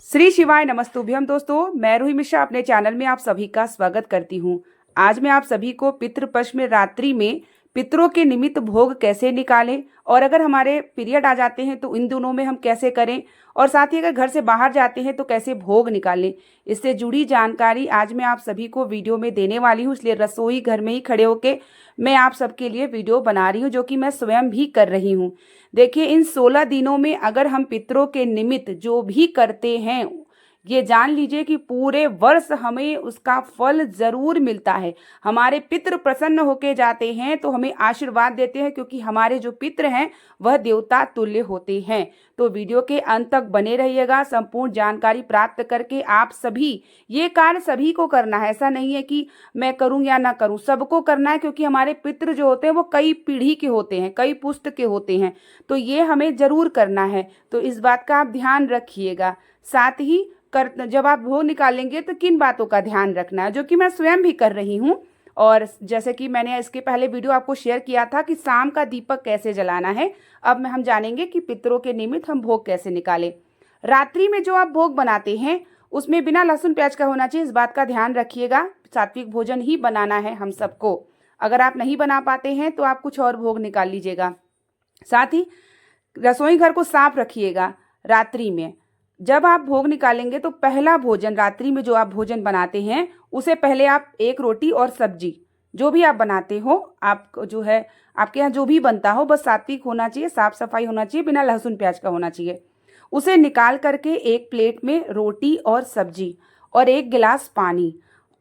श्री शिवाय नमस्तुभ्यम दोस्तों, मैं रूही मिश्रा अपने चैनल में आप सभी का स्वागत करती हूँ। आज मैं आप सभी को पितृपक्ष में रात्रि में पितरों के निमित्त भोग कैसे निकालें और अगर हमारे पीरियड आ जाते हैं तो इन दिनों में हम कैसे करें और साथ ही अगर घर से बाहर जाते हैं तो कैसे भोग निकालें, इससे जुड़ी जानकारी आज मैं आप सभी को वीडियो में देने वाली हूँ। इसलिए रसोई घर में ही खड़े होके मैं आप सबके लिए वीडियो बना रही हूँ, जो कि मैं स्वयं भी कर रही हूँ। देखिए, इन 16 दिनों में अगर हम पितरों के निमित्त जो भी करते हैं, ये जान लीजिए कि पूरे वर्ष हमें उसका फल जरूर मिलता है। हमारे पितृ प्रसन्न होके जाते हैं तो हमें आशीर्वाद देते हैं, क्योंकि हमारे जो पितृ हैं वह देवता तुल्य होते हैं। तो वीडियो के अंत तक बने रहिएगा। संपूर्ण जानकारी प्राप्त करके आप सभी, ये कार्य सभी को करना है, ऐसा नहीं है कि मैं करूं या ना करूं, सबको करना है, क्योंकि हमारे पितृ जो होते हैं वो कई पीढ़ी के होते हैं, कई पुश्त के होते हैं। तो ये हमें जरूर करना है, तो इस बात का आप ध्यान रखिएगा। साथ ही जब आप भोग निकालेंगे तो किन बातों का ध्यान रखना है, जो कि मैं स्वयं भी कर रही हूँ। और जैसे कि मैंने इसके पहले वीडियो आपको शेयर किया था कि शाम का दीपक कैसे जलाना है, अब हम जानेंगे कि पितरों के निमित्त हम भोग कैसे निकालें। रात्रि में जो आप भोग बनाते हैं उसमें बिना लहसुन प्याज का होना चाहिए, इस बात का ध्यान रखिएगा। सात्विक भोजन ही बनाना है हम सबको। अगर आप नहीं बना पाते हैं तो आप कुछ और भोग निकाल लीजिएगा। साथ ही रसोई घर को साफ रखिएगा। रात्रि में जब आप भोग निकालेंगे तो पहला भोजन, रात्रि में जो आप भोजन बनाते हैं उसे पहले आप एक रोटी और सब्जी, जो भी आप बनाते हो, आप जो है आपके यहाँ जो भी बनता हो, बस सात्विक होना चाहिए, साफ सफाई होना चाहिए, बिना लहसुन प्याज का होना चाहिए। उसे निकाल करके एक प्लेट में रोटी और सब्जी और एक गिलास पानी,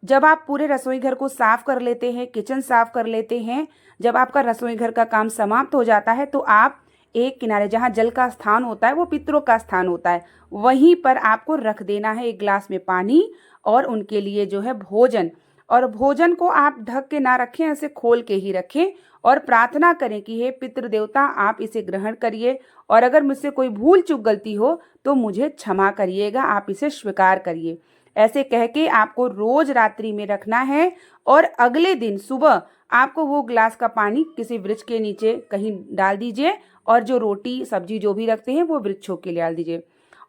जब आप पूरे रसोई घर को साफ कर लेते हैं, किचन साफ कर लेते हैं, जब आपका रसोई घर का काम समाप्त हो जाता है तो आप एक किनारे, जहाँ जल का स्थान होता है वो पितरों का स्थान होता है, वहीं पर आपको रख देना है एक गिलास में पानी और उनके लिए जो है भोजन। और भोजन को आप ढक के ना रखें, ऐसे खोल के ही रखें और प्रार्थना करें कि हे पितृ देवता, आप इसे ग्रहण करिए और अगर मुझसे कोई भूल चूक गलती हो तो मुझे क्षमा करिएगा, आप इसे स्वीकार करिए। ऐसे कह के आपको रोज रात्रि में रखना है और अगले दिन सुबह आपको वो गिलास का पानी किसी वृक्ष के नीचे कहीं डाल दीजिए और जो रोटी सब्जी जो भी रखते हैं वो वृक्षों के लिए डाल दीजिए।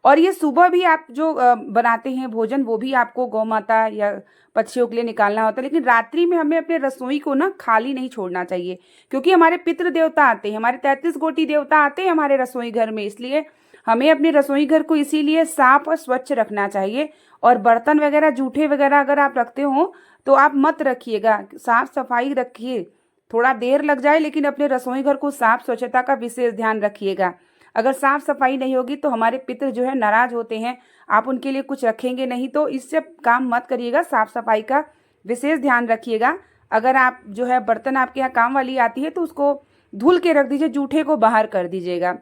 और ये सुबह भी आप जो बनाते हैं भोजन, वो भी आपको गौ माता या पक्षियों के लिए निकालना होता है। लेकिन रात्रि में हमें अपने रसोई को ना खाली नहीं छोड़ना चाहिए, क्योंकि हमारे पितृ देवता आते हैं, हमारे 33 कोटि देवता आते हैं हमारे रसोई घर में। इसलिए हमें अपने रसोई घर को इसीलिए साफ और स्वच्छ रखना चाहिए। और बर्तन वगैरह जूठे वगैरह अगर आप रखते हो तो आप मत रखिएगा, साफ सफाई रखिए। थोड़ा देर लग जाए लेकिन अपने रसोई घर को साफ स्वच्छता का विशेष ध्यान रखिएगा। अगर साफ सफाई नहीं होगी तो हमारे पितृ जो है नाराज होते हैं, आप उनके लिए कुछ रखेंगे नहीं, तो इससे काम मत करिएगा, साफ सफाई का विशेष ध्यान रखिएगा। अगर आप जो है बर्तन आपके यहाँ काम वाली आती है तो उसको धुल के रख दीजिए, जूठे को बाहर कर दीजिएगा।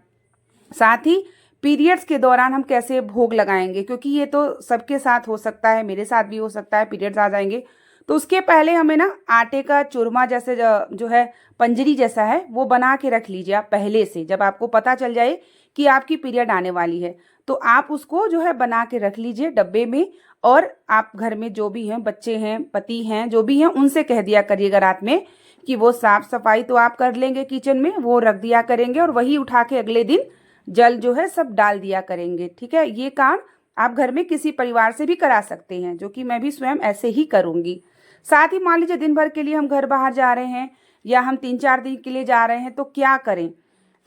साथ ही पीरियड्स के दौरान हम कैसे भोग लगाएंगे, क्योंकि ये तो सबके साथ हो सकता है, मेरे साथ भी हो सकता है, पीरियड्स आ जाएंगे। तो उसके पहले हमें ना आटे का चूरमा जैसे जो है पंजरी जैसा है वो बना के रख लीजिए आप पहले से। जब आपको पता चल जाए कि आपकी पीरियड आने वाली है तो आप उसको जो है बना के रख लीजिए डब्बे में। और आप घर में जो भी हैं, बच्चे हैं, पति हैं, जो भी हैं, उनसे कह दिया करिएगा रात में कि वो साफ सफाई तो आप कर लेंगे किचन में, वो रख दिया करेंगे और वही उठा के अगले दिन जल जो है सब डाल दिया करेंगे। ठीक है, ये काम आप घर में किसी परिवार से भी करा सकते हैं, जो कि मैं भी स्वयं ऐसे ही करूंगी। साथ ही मान लीजिए दिन भर के लिए हम घर बाहर जा रहे हैं या हम 3-4 दिन के लिए जा रहे हैं तो क्या करें।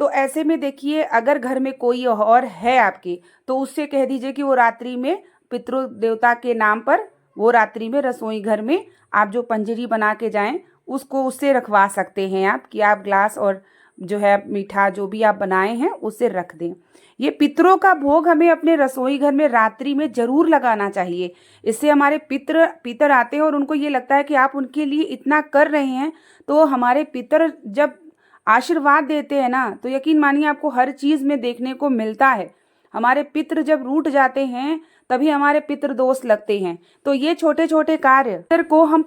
तो ऐसे में देखिए, अगर घर में कोई और है आपके तो उससे कह दीजिए कि वो रात्रि में पितृ देवता के नाम पर वो रात्रि में रसोई घर में आप जो पंजरी बना के जाएं उसको उससे रखवा सकते हैं आप, कि आप ग्लास और जो है मीठा जो भी आप बनाए हैं उससे रख दें। ये पितरों का भोग हमें अपने रसोई घर में रात्रि में जरूर लगाना चाहिए। इससे हमारे पितर आते हैं और उनको ये लगता है कि आप उनके लिए इतना कर रहे हैं, तो हमारे पितर जब आशीर्वाद देते हैं ना तो यकीन मानिए आपको हर चीज में देखने को मिलता है। हमारे पितर जब रूठ जाते हैं तभी हमारे पितर दोष लगते हैं। तो ये छोटे छोटे कार्य पितर को हम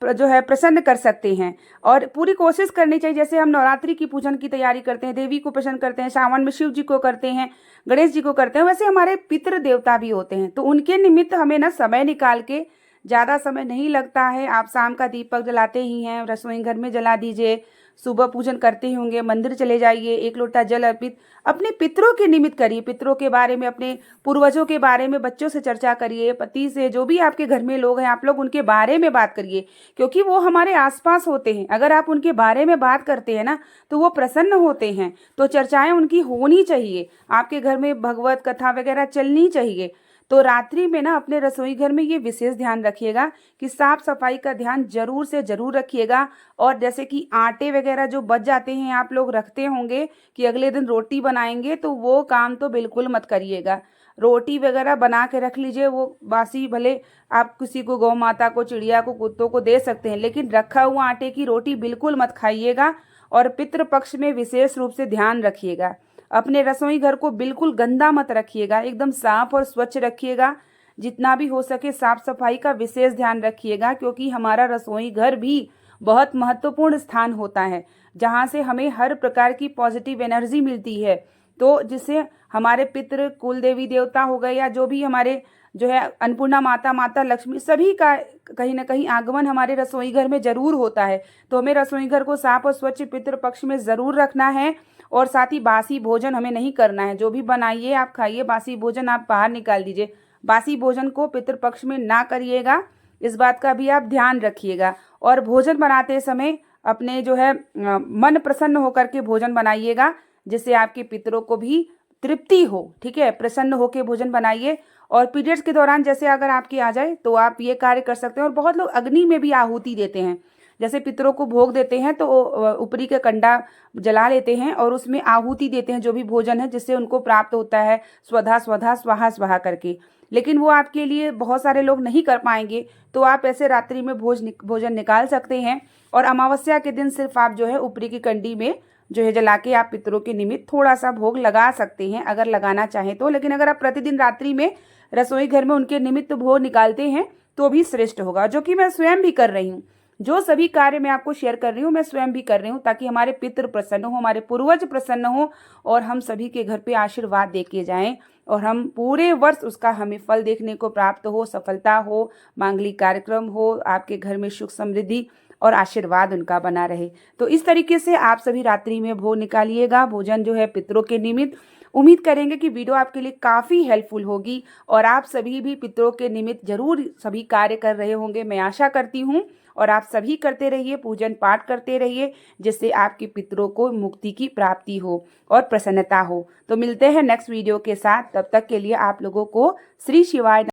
जो है प्रसन्न कर सकते हैं और पूरी कोशिश करनी चाहिए। जैसे हम नवरात्रि की पूजन की तैयारी करते हैं, देवी को प्रसन्न करते हैं, सावन में शिव जी को करते हैं, गणेश जी को करते हैं, वैसे हमारे पितृ देवता भी होते हैं। तो उनके निमित्त हमें ना समय निकाल के, ज़्यादा समय नहीं लगता है, आप शाम का दीपक जलाते ही हैं, रसोई घर में जला दीजिए, सुबह पूजन करते ही होंगे, मंदिर चले जाइए, एक लोटा जल अर्पित अपने पितरों के निमित्त करिए। पितरों के बारे में, अपने पूर्वजों के बारे में बच्चों से चर्चा करिए, पति से, जो भी आपके घर में लोग हैं आप लोग उनके बारे में बात करिए, क्योंकि वो हमारे आसपास होते हैं। अगर आप उनके बारे में बात करते हैं ना तो वो प्रसन्न होते हैं। तो चर्चाएं उनकी होनी चाहिए, आपके घर में भगवत कथा वगैरह चलनी चाहिए। तो रात्रि में ना अपने रसोई घर में ये विशेष ध्यान रखिएगा कि साफ सफाई का ध्यान जरूर से जरूर रखिएगा। और जैसे कि आटे वगैरह जो बच जाते हैं, आप लोग रखते होंगे कि अगले दिन रोटी बनाएंगे, तो वो काम तो बिल्कुल मत करिएगा। रोटी वगैरह बना के रख लीजिए, वो बासी भले आप किसी को, गौ माता को, चिड़िया को, कुत्तों को दे सकते हैं, लेकिन रखा हुआ आटे की रोटी बिल्कुल मत खाइएगा। और पितृपक्ष में विशेष रूप से ध्यान रखिएगा। अपने रसोई घर को बिल्कुल गंदा मत रखिएगा, एकदम साफ और स्वच्छ रखिएगा। जितना भी हो सके साफ सफाई का विशेष ध्यान रखिएगा, क्योंकि हमारा रसोई घर भी बहुत महत्वपूर्ण स्थान होता है, जहाँ से हमें हर प्रकार की पॉजिटिव एनर्जी मिलती है। तो जिससे हमारे पितृ, कुल देवी देवता हो गए, या जो भी हमारे जो है अन्नपूर्णा माता, माता लक्ष्मी, सभी का कहीं ना कहीं आगमन हमारे रसोई घर में जरूर होता है। तो हमें रसोई घर को साफ और स्वच्छ पितृपक्ष में जरूर रखना है। और साथ ही बासी भोजन हमें नहीं करना है। जो भी बनाइए आप खाइए, बासी भोजन आप बाहर निकाल दीजिए। बासी भोजन को पितृपक्ष में ना करिएगा, इस बात का भी आप ध्यान रखिएगा। और भोजन बनाते समय अपने जो है मन प्रसन्न होकर के भोजन बनाइएगा, जिससे आपके पितरों को भी तृप्ति हो। ठीक है, प्रसन्न होकर भोजन बनाइए। और पीरियड्स के दौरान जैसे अगर आपकी आ जाए तो आप ये कार्य कर सकते हैं। और बहुत लोग अग्नि में भी आहुति देते हैं, जैसे पितरों को भोग देते हैं तो ऊपरी का कंडा जला लेते हैं और उसमें आहुति देते हैं जो भी भोजन है, जिससे उनको प्राप्त होता है स्वधा स्वधा स्वाहा स्वाहा करके। लेकिन वो आपके लिए बहुत सारे लोग नहीं कर पाएंगे, तो आप ऐसे रात्रि में भोजन निकाल सकते हैं। और अमावस्या के दिन सिर्फ आप जो है ऊपरी की कंडी में जो है जला के आप पितरों के निमित्त थोड़ा सा भोग लगा सकते हैं, अगर लगाना चाहें तो। लेकिन अगर आप प्रतिदिन रात्रि में रसोई घर में उनके निमित्त भोग निकालते हैं तो भी श्रेष्ठ होगा, जो कि मैं स्वयं भी कर रही हूँ। जो सभी कार्य मैं आपको शेयर कर रही हूँ, मैं स्वयं भी कर रही हूँ, ताकि हमारे पितृ प्रसन्न हो, हमारे पूर्वज प्रसन्न हो, और हम सभी के घर पे आशीर्वाद दे के जाएं, और हम पूरे वर्ष उसका हमें फल देखने को प्राप्त हो, सफलता हो, मांगलिक कार्यक्रम हो, आपके घर में सुख समृद्धि और आशीर्वाद उनका बना रहे। तो इस तरीके से आप सभी रात्रि में भोग निकालिएगा, भोजन जो है पितरों के निमित्त। उम्मीद करेंगे कि वीडियो आपके लिए काफ़ी हेल्पफुल होगी, और आप सभी भी पितरों के निमित्त जरूर सभी कार्य कर रहे होंगे, मैं आशा करती हूँ। और आप सभी करते रहिए, पूजन पाठ करते रहिए, जिससे आपके पितरों को मुक्ति की प्राप्ति हो और प्रसन्नता हो। तो मिलते हैं नेक्स्ट वीडियो के साथ, तब तक के लिए आप लोगों को श्री शिवाय।